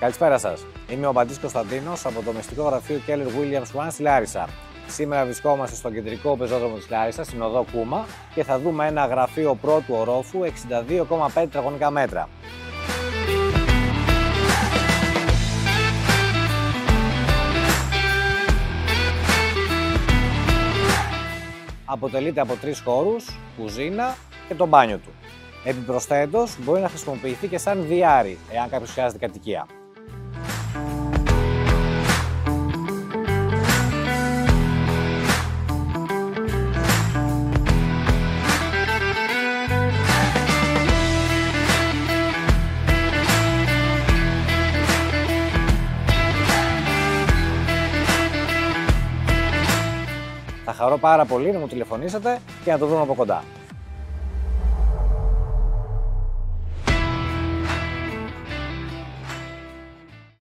Καλησπέρα σας. Είμαι ο Μπαντής Κωνσταντίνος από το μυστικό γραφείο Keller Williams One στη Λάρισα. Σήμερα βρισκόμαστε στον κεντρικό πεζόδρομο της Λάρισσας, στην οδό Κούμα, και θα δούμε ένα γραφείο πρώτου ορόφου 62,5 τετραγωνικά μέτρα. Αποτελείται από 3 χώρους, κουζίνα και το μπάνιο του. Επιπροσθέτως, μπορεί να χρησιμοποιηθεί και σαν διάρρη, εάν κάποιος χρειάζεται κατοικία. Θα χαρώ πάρα πολύ να μου τηλεφωνήσετε και να το δούμε από κοντά.